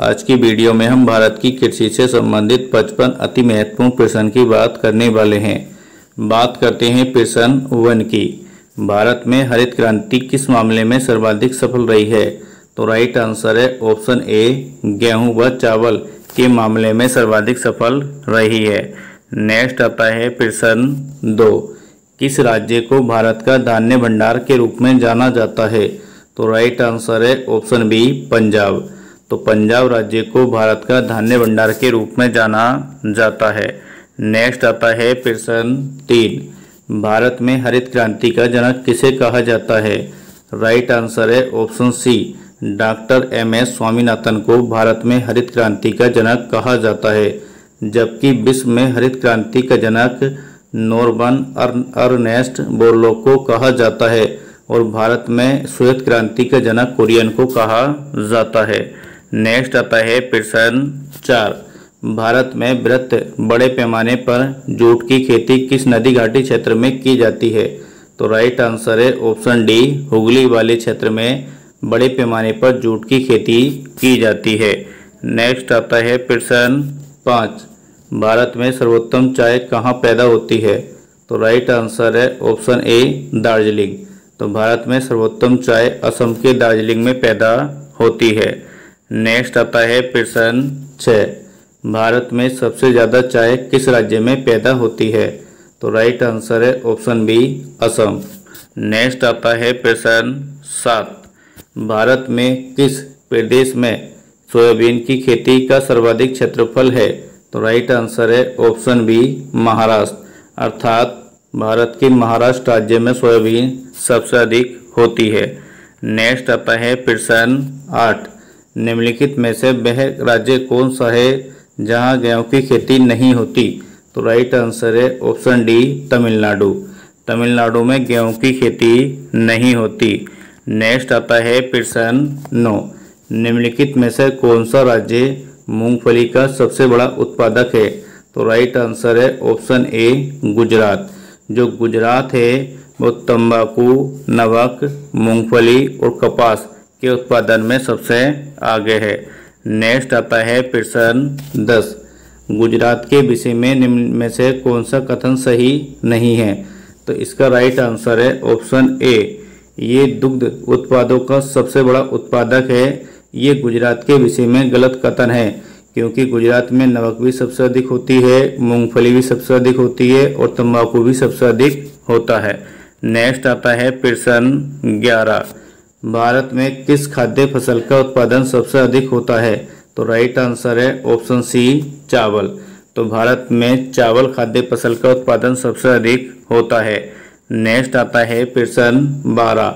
आज की वीडियो में हम भारत की कृषि से संबंधित 55 अति महत्वपूर्ण प्रश्न की बात करने वाले हैं। बात करते हैं प्रश्न 1 की। भारत में हरित क्रांति किस मामले में सर्वाधिक सफल रही है? तो राइट आंसर है ऑप्शन ए, गेहूं व चावल के मामले में सर्वाधिक सफल रही है। नेक्स्ट आता है प्रश्न 2। किस राज्य को भारत का धान्य भंडार के रूप में जाना जाता है? तो राइट आंसर है ऑप्शन बी, पंजाब। तो पंजाब राज्य को भारत का धान्य भंडार के रूप में जाना जाता है। नेक्स्ट आता है प्रश्न 3। भारत में हरित क्रांति का जनक किसे कहा जाता है? राइट आंसर है option C, doctor M S. Swaminathan को भारत में हरित क्रांति का जनक कहा जाता है, जबकि विश्व में हरित क्रांति का जनक नॉर्मन अर्नेस्ट बोरलॉग को कहा जाता है और भारत में श्वेत क्रांति का जनक कुरियन को कहा जाता है। नेक्स्ट आता है प्रश्न 4। भारत में बड़े पैमाने पर जूट की खेती किस नदी घाटी क्षेत्र में की जाती है? तो राइट आंसर है ऑप्शन डी, हुगली वाले क्षेत्र में बड़े पैमाने पर जूट की खेती की जाती है। नेक्स्ट आता है प्रश्न 5। भारत में सर्वोत्तम चाय कहाँ पैदा होती है? तो राइट आंसर है ऑप्शन ए, दार्जिलिंग। तो भारत में सर्वोत्तम चाय असम के दार्जिलिंग में पैदा होती है। नेक्स्ट आता है प्रश्न 6। भारत में सबसे ज़्यादा चाय किस राज्य में पैदा होती है? तो राइट आंसर है ऑप्शन बी, असम। नेक्स्ट आता है प्रश्न 7। भारत में किस प्रदेश में सोयाबीन की खेती का सर्वाधिक क्षेत्रफल है? तो राइट आंसर है ऑप्शन बी, महाराष्ट्र। अर्थात भारत के महाराष्ट्र राज्य में सोयाबीन सबसे अधिक होती है। नेक्स्ट आता है प्रश्न 8। निम्नलिखित में से वह राज्य कौन सा है जहां गेहूं की खेती नहीं होती? तो राइट आंसर है ऑप्शन डी, तमिलनाडु। तमिलनाडु में गेहूं की खेती नहीं होती। नेक्स्ट आता है प्रश्न 9। निम्नलिखित में से कौन सा राज्य मूंगफली का सबसे बड़ा उत्पादक है? तो राइट आंसर है ऑप्शन ए, गुजरात। जो गुजरात है वो तंबाकू, नमक, मूंगफली और कपास के उत्पादन में सबसे आगे है। नेक्स्ट आता है प्रश्न 10। गुजरात के विषय में निम्न में से कौन सा कथन सही नहीं है? तो इसका राइट आंसर है ऑप्शन ए, ये दुग्ध उत्पादों का सबसे बड़ा उत्पादक है। ये गुजरात के विषय में गलत कथन है, क्योंकि गुजरात में नमक भी सबसे अधिक होती है, मूंगफली भी सबसे अधिक होती है और तंबाकू भी सबसे अधिक होता है। नेक्स्ट आता है प्रश्न 11। भारत में किस खाद्य फसल का उत्पादन सबसे अधिक होता है? तो राइट आंसर है ऑप्शन सी, चावल। तो भारत में चावल खाद्य फसल का उत्पादन सबसे अधिक होता है। नेक्स्ट आता है प्रश्न 12।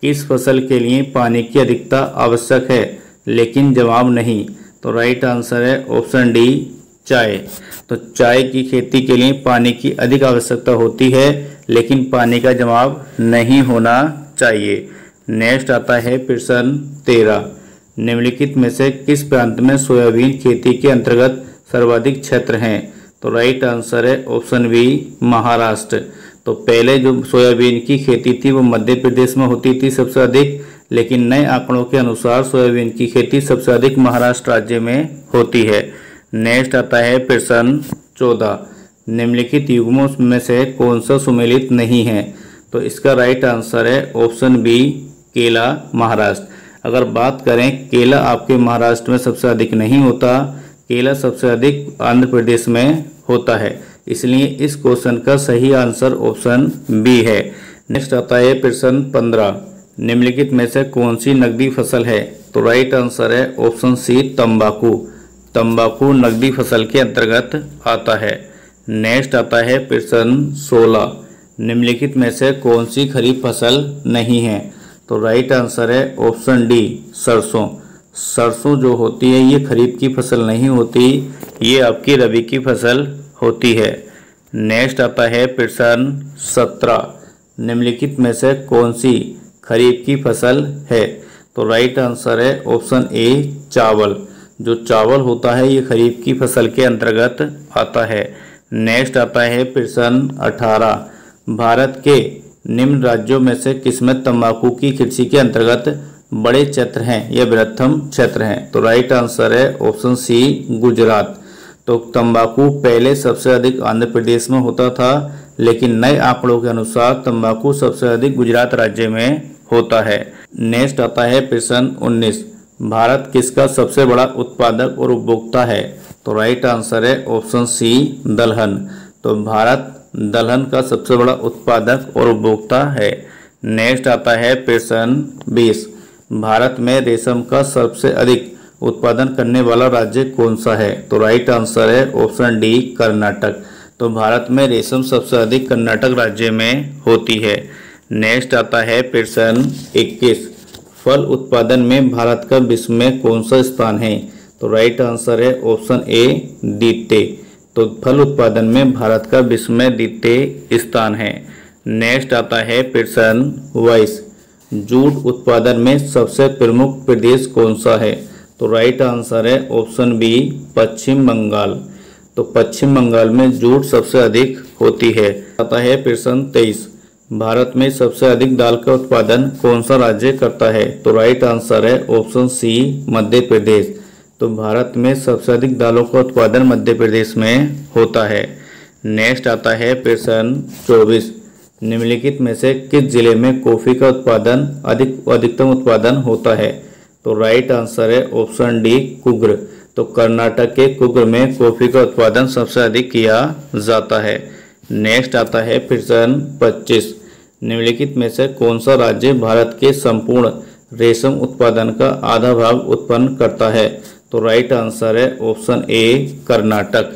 किस फसल के लिए पानी की अधिकता आवश्यक है लेकिन जवाब नहीं? तो राइट आंसर है ऑप्शन डी, चाय। तो चाय की खेती के लिए पानी की अधिक आवश्यकता होती है, लेकिन पानी का जवाब नहीं होना चाहिए। नेक्स्ट आता है प्रश्न 13। निम्नलिखित में से किस प्रांत में सोयाबीन खेती के अंतर्गत सर्वाधिक क्षेत्र हैं? तो राइट आंसर है ऑप्शन बी, महाराष्ट्र। तो पहले जो सोयाबीन की खेती थी वो मध्य प्रदेश में होती थी सबसे अधिक, लेकिन नए आंकड़ों के अनुसार सोयाबीन की खेती सबसे अधिक महाराष्ट्र राज्य में होती है। नेक्स्ट आता है प्रश्न 14। निम्नलिखित युग्मों में से कौन सा सुमेलित नहीं है? तो इसका राइट आंसर है ऑप्शन बी, केला, महाराष्ट्र। अगर बात करें केला आपके महाराष्ट्र में सबसे अधिक नहीं होता, केला सबसे अधिक आंध्र प्रदेश में होता है, इसलिए इस क्वेश्चन का सही आंसर ऑप्शन बी है। नेक्स्ट आता है प्रश्न 15। निम्नलिखित में से कौन सी नकदी फसल है? तो राइट आंसर है ऑप्शन सी, तंबाकू। तंबाकू नकदी फसल के अंतर्गत आता है। नेक्स्ट आता है प्रश्न 16। निम्नलिखित में से कौन सी खरीफ फसल नहीं है? तो राइट आंसर है ऑप्शन डी, सरसों। सरसों जो होती है ये खरीफ की फसल नहीं होती, ये आपकी रबी की फसल होती है। नेक्स्ट आता है प्रश्न 17। निम्नलिखित में से कौन सी खरीफ की फसल है? तो राइट आंसर है ऑप्शन ए, चावल। जो चावल होता है ये खरीफ की फसल के अंतर्गत आता है। नेक्स्ट आता है प्रश्न 18। भारत के निम्न राज्यों में से किसमें तंबाकू की कृषि के अंतर्गत बड़े क्षेत्र हैं या बृहत्तम क्षेत्र हैं? तो राइट आंसर है ऑप्शन सी गुजरात। तो तंबाकू पहले सबसे अधिक आंध्र प्रदेश में होता था, लेकिन नए आंकड़ों के अनुसार तंबाकू सबसे अधिक गुजरात राज्य में होता है। नेक्स्ट आता है प्रश्न 19, भारत किसका सबसे बड़ा उत्पादक और उपभोक्ता है? तो राइट आंसर है ऑप्शन सी दलहन। तो भारत दलहन का सबसे बड़ा उत्पादक और उपभोक्ता है। नेक्स्ट आता है प्रश्न 20, भारत में रेशम का सबसे अधिक उत्पादन करने वाला राज्य कौन सा है? तो राइट आंसर है ऑप्शन डी कर्नाटक। तो भारत में रेशम सबसे अधिक कर्नाटक राज्य में होती है। नेक्स्ट आता है प्रश्न 21, फल उत्पादन में भारत का विश्व में कौन सा स्थान है? तो राइट आंसर है ऑप्शन ए द्वितीय। तो फल उत्पादन में भारत का विश्व में द्वितीय स्थान है। नेक्स्ट आता है प्रश्न 22, जूट उत्पादन में सबसे प्रमुख प्रदेश कौन सा है? तो राइट आंसर है ऑप्शन बी पश्चिम बंगाल। तो पश्चिम बंगाल में जूट सबसे अधिक होती है। आता है प्रश्न 23, भारत में सबसे अधिक दाल का उत्पादन कौन सा राज्य करता है? तो राइट आंसर है ऑप्शन सी मध्य प्रदेश। तो भारत में सबसे अधिक दालों का उत्पादन मध्य प्रदेश में होता है। नेक्स्ट आता है प्रश्न 24, निम्नलिखित में से किस जिले में कॉफी का उत्पादन अधिकतम उत्पादन होता है? तो राइट आंसर है ऑप्शन डी कुग्र। तो कर्नाटक के कुग्र में कॉफी का उत्पादन सबसे अधिक किया जाता है। नेक्स्ट आता है प्रश्न 25, निम्नलिखित में से कौन सा राज्य भारत के संपूर्ण रेशम उत्पादन का आधा भाग उत्पन्न करता है? तो राइट आंसर है ऑप्शन ए कर्नाटक।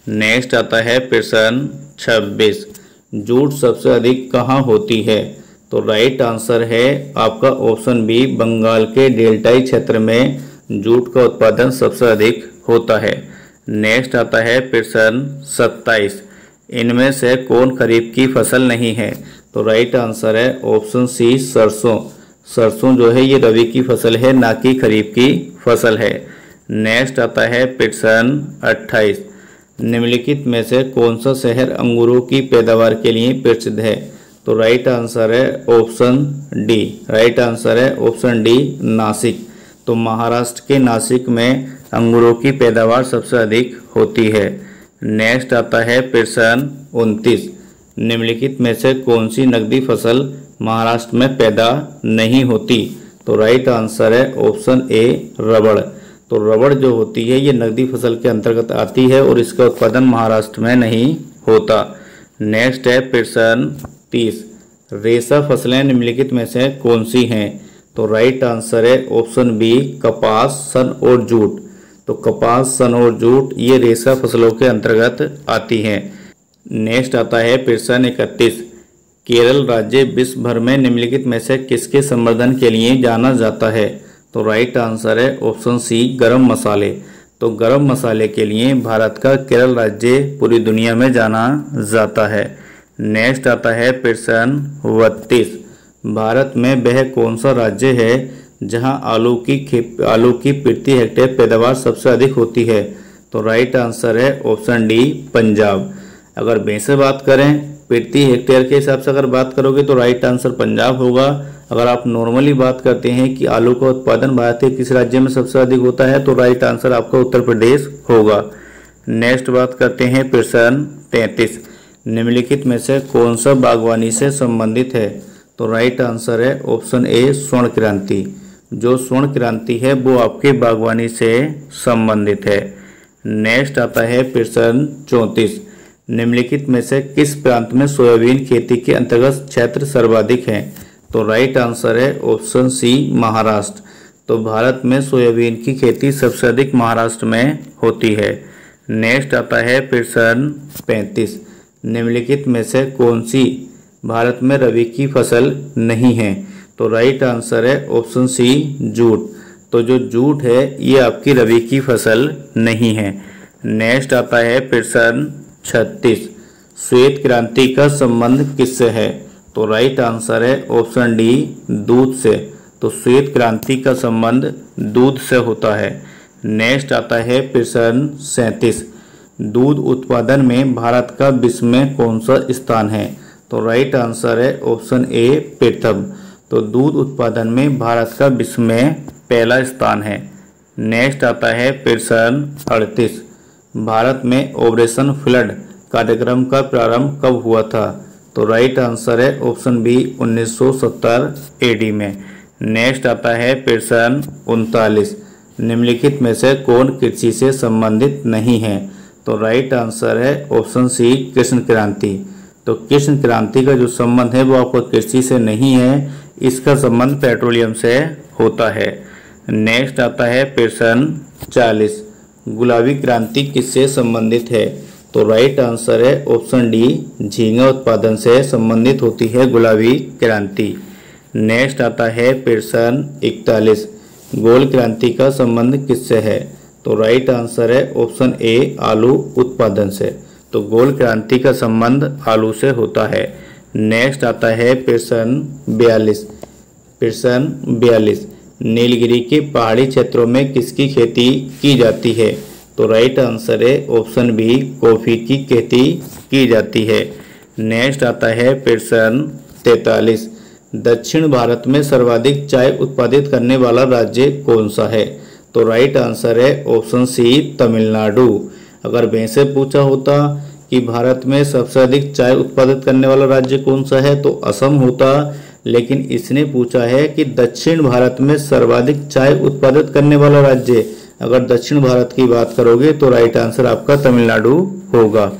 नेक्स्ट आता है प्रश्न 26, जूट सबसे अधिक कहाँ होती है? तो राइट आंसर है आपका ऑप्शन बी बंगाल के डेल्टाई क्षेत्र में जूट का उत्पादन सबसे अधिक होता है। नेक्स्ट आता है प्रश्न 27, इनमें से कौन खरीफ की फसल नहीं है? तो राइट आंसर है ऑप्शन सी सरसों। सरसों जो है ये रबी की फसल है, ना कि खरीफ की फसल है। नेक्स्ट आता है प्रश्न 28, निम्नलिखित में से कौन सा शहर अंगूरों की पैदावार के लिए प्रसिद्ध है? तो राइट आंसर है ऑप्शन डी। राइट आंसर है ऑप्शन डी नासिक। तो महाराष्ट्र के नासिक में अंगूरों की पैदावार सबसे अधिक होती है। नेक्स्ट आता है प्रश्न 29, निम्नलिखित में से कौन सी नकदी फसल महाराष्ट्र में पैदा नहीं होती? तो राइट आंसर है ऑप्शन ए रबड़। तो रबड़ जो होती है ये नकदी फसल के अंतर्गत आती है और इसका उत्पादन महाराष्ट्र में नहीं होता। नेक्स्ट है प्रश्न 30, रेशा फसलें निम्नलिखित में से कौन सी हैं? तो राइट आंसर है ऑप्शन बी कपास, सन और जूट। तो कपास, सन और जूट ये रेशा फसलों के अंतर्गत आती हैं। नेक्स्ट आता है प्रश्न 31, केरल राज्य विश्व भर में निम्नलिखित में से किसके संवर्धन के लिए जाना जाता है? तो राइट आंसर है ऑप्शन सी गरम मसाले। तो गरम मसाले के लिए भारत का केरल राज्य पूरी दुनिया में जाना जाता है। नेक्स्ट आता है प्रश्न 32, भारत में वह कौन सा राज्य है जहां आलू की प्रति हेक्टेयर पैदावार सबसे अधिक होती है? तो राइट आंसर है ऑप्शन डी पंजाब। अगर वैसे बात करें प्रति हेक्टेयर के हिसाब से अगर बात करोगे तो राइट आंसर पंजाब होगा। अगर आप नॉर्मली बात करते हैं कि आलू का उत्पादन भारत के किस राज्य में सबसे अधिक होता है तो राइट आंसर आपका उत्तर प्रदेश होगा। नेक्स्ट बात करते हैं प्रश्न 33, निम्नलिखित में से कौन सा बागवानी से संबंधित है? तो राइट आंसर है ऑप्शन ए स्वर्ण क्रांति। जो स्वर्ण क्रांति है वो आपके बागवानी से संबंधित है। नेक्स्ट आता है प्रश्न 34, निम्नलिखित में से किस प्रांत में सोयाबीन खेती के अंतर्गत क्षेत्र सर्वाधिक है? तो राइट आंसर है ऑप्शन सी महाराष्ट्र। तो भारत में सोयाबीन की खेती सबसे अधिक महाराष्ट्र में होती है। नेक्स्ट आता है प्रश्न 35, निम्नलिखित में से कौन सी भारत में रबी की फसल नहीं है? तो राइट आंसर है ऑप्शन सी जूट। तो जो जूट है ये आपकी रबी की फसल नहीं है। नेक्स्ट आता है प्रश्न 36, श्वेत क्रांति का संबंध किससे है? तो राइट आंसर है ऑप्शन डी दूध से। तो श्वेत क्रांति का संबंध दूध से होता है। नेक्स्ट आता है प्रश्न 37, दूध उत्पादन में भारत का विश्व में कौन सा स्थान है? तो राइट आंसर है ऑप्शन ए प्रथम। तो दूध उत्पादन में भारत का विश्व में पहला स्थान है। नेक्स्ट आता है प्रश्न 38। भारत में ऑपरेशन फ्लड कार्यक्रम का प्रारंभ कब हुआ था? तो राइट आंसर है ऑप्शन बी 1970 एडी में। नेक्स्ट आता है प्रश्न 39। निम्नलिखित में से कौन कृषि से संबंधित नहीं है? तो राइट आंसर है ऑप्शन सी कृष्ण क्रांति। तो कृष्ण क्रांति का जो संबंध है वो आपको कृषि से नहीं है, इसका संबंध पेट्रोलियम से होता है। नेक्स्ट आता है प्रश्न 40। गुलाबी क्रांति किससे संबंधित है? तो राइट आंसर है ऑप्शन डी झींगा उत्पादन से संबंधित होती है गुलाबी क्रांति। नेक्स्ट आता है प्रश्न 41। गोल क्रांति का संबंध किससे है? तो राइट आंसर है ऑप्शन ए आलू उत्पादन से। तो गोल क्रांति का संबंध आलू से होता है। नेक्स्ट आता है प्रश्न 42। प्रश्न 42। नीलगिरी के पहाड़ी क्षेत्रों में किसकी खेती की जाती है? तो राइट आंसर है ऑप्शन बी कॉफी की खेती की जाती है। नेक्स्ट आता है प्रश्न 43। दक्षिण भारत में सर्वाधिक चाय उत्पादित करने वाला राज्य कौन सा है? तो राइट आंसर है ऑप्शन सी तमिलनाडु। अगर वैसे पूछा होता कि भारत में सबसे अधिक चाय उत्पादित करने वाला राज्य कौन सा है तो असम होता, लेकिन इसने पूछा है कि दक्षिण भारत में सर्वाधिक चाय उत्पादित करने वाला राज्य। अगर दक्षिण भारत की बात करोगे तो राइट आंसर आपका तमिलनाडु होगा।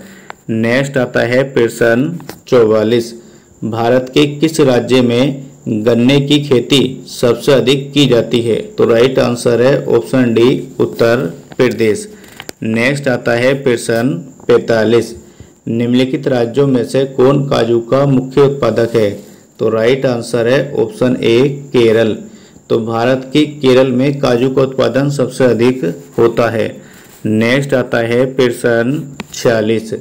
नेक्स्ट आता है प्रश्न 44। भारत के किस राज्य में गन्ने की खेती सबसे अधिक की जाती है? तो राइट आंसर है option D Uttar Pradesh. Next आता है प्रश्न 45। निम्नलिखित राज्यों में से कौन काजू का मुख्य उत्पादक है? तो राइट आंसर है ऑप्शन ए केरल। तो भारत के केरल में काजू का उत्पादन सबसे अधिक होता है। नेक्स्ट आता है प्रश्न 46।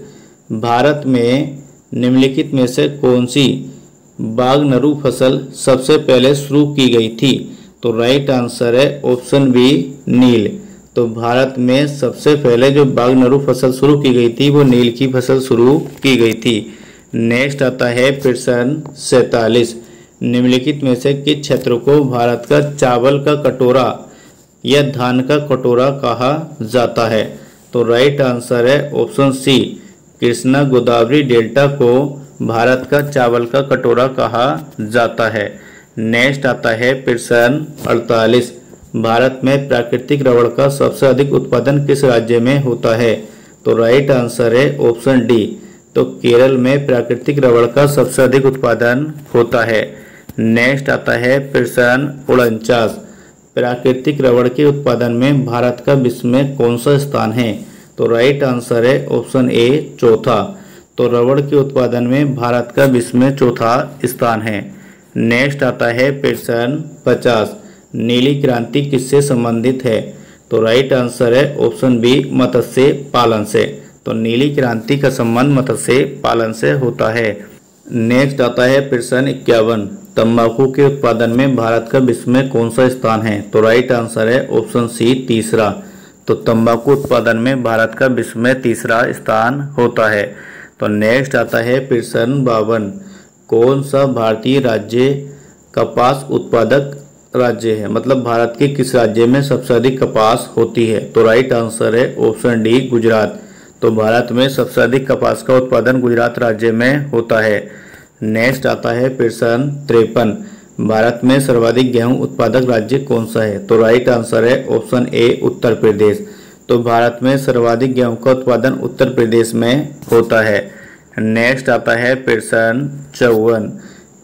भारत में निम्नलिखित में से कौन सी बागनरू फसल सबसे पहले शुरू की गई थी? तो राइट आंसर है ऑप्शन बी नील। तो भारत में सबसे पहले जो बागनरू फसल शुरू की गई थी वो नील की फसल शुरू की गई थी। नेक्स्ट आता है प्रश्न 47। निम्नलिखित में से किस क्षेत्र को भारत का चावल का कटोरा या धान का कटोरा कहा जाता है? तो राइट आंसर है option C Krishna Godavari delta को भारत का चावल का कटोरा कहा जाता है। नेक्स्ट आता है प्रश्न 48। भारत में प्राकृतिक रबड़ का सबसे अधिक उत्पादन किस राज्य में होता है? तो राइट आंसर है ऑप्शन डी। तो केरल में प्राकृतिक रबड़ का सबसे अधिक उत्पादन होता है। नेक्स्ट आता है प्रश्न 49। प्राकृतिक रबड़ के उत्पादन में भारत का विश्व में कौन सा स्थान है? तो राइट आंसर है ऑप्शन ए चौथा। तो रबड़ के उत्पादन में भारत का विश्व में चौथा स्थान है। नेक्स्ट आता है प्रश्न 50। नीली क्रांति किससे संबंधित है? तो राइट आंसर है ऑप्शन बी मत्स्य पालन से। तो नीली क्रांति का संबंध मत्स्य पालन से होता है। नेक्स्ट आता है प्रश्न 51। तंबाकू के उत्पादन में भारत का विश्व में कौन सा स्थान है? तो राइट आंसर है ऑप्शन सी तीसरा। तो तंबाकू उत्पादन में भारत का विश्व में तीसरा स्थान होता है। तो नेक्स्ट आता है प्रश्न 52। कौन सा भारतीय राज्य कपास उत्पादक राज्य है? मतलब भारत के किस राज्य में सबसे अधिक कपास होती है? तो राइट आंसर है ऑप्शन डी गुजरात। तो भारत में सबसे अधिक कपास का उत्पादन गुजरात राज्य में होता है। नेक्स्ट आता है प्रश्न 53। भारत में सर्वाधिक गेहूं उत्पादक राज्य कौन सा है? तो राइट आंसर है ऑप्शन ए उत्तर प्रदेश। तो भारत में सर्वाधिक गेहूं का उत्पादन उत्तर प्रदेश में होता है। नेक्स्ट आता है प्रश्न 54।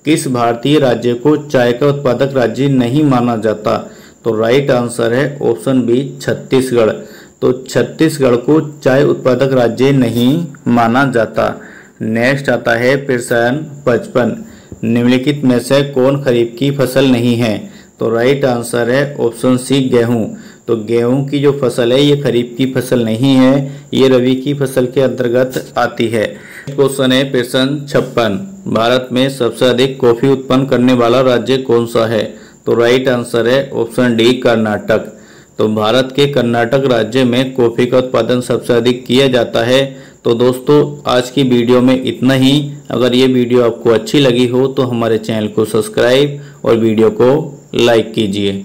किस भारतीय राज्य को चाय का उत्पादक राज्य नहीं माना जाता? तो राइट आंसर है ऑप्शन बी छत्तीसगढ़। तो छत्तीसगढ़ को चाय उत्पादक राज्य नहीं माना जाता। नेक्स्ट आता है प्रश्न 55। निम्नलिखित में से कौन खरीफ की फसल नहीं है? तो राइट आंसर है ऑप्शन सी गेहूं। तो गेहूं की जो फसल है ये खरीफ की फसल नहीं है, ये रबी की फसल के अंतर्गत आती है। क्वेश्चन है प्रश्न 56। भारत में सबसे अधिक कॉफी उत्पन्न करने वाला राज्य कौन सा है? तो राइट आंसर है ऑप्शन डी कर्नाटक। तो भारत के कर्नाटक राज्य में कॉफी का उत्पादन सबसे अधिक किया जाता है। तो दोस्तों आज की वीडियो में इतना ही। अगर ये वीडियो आपको अच्छी लगी हो तो हमारे चैनल को सब्सक्राइब और वीडियो को लाइक कीजिए।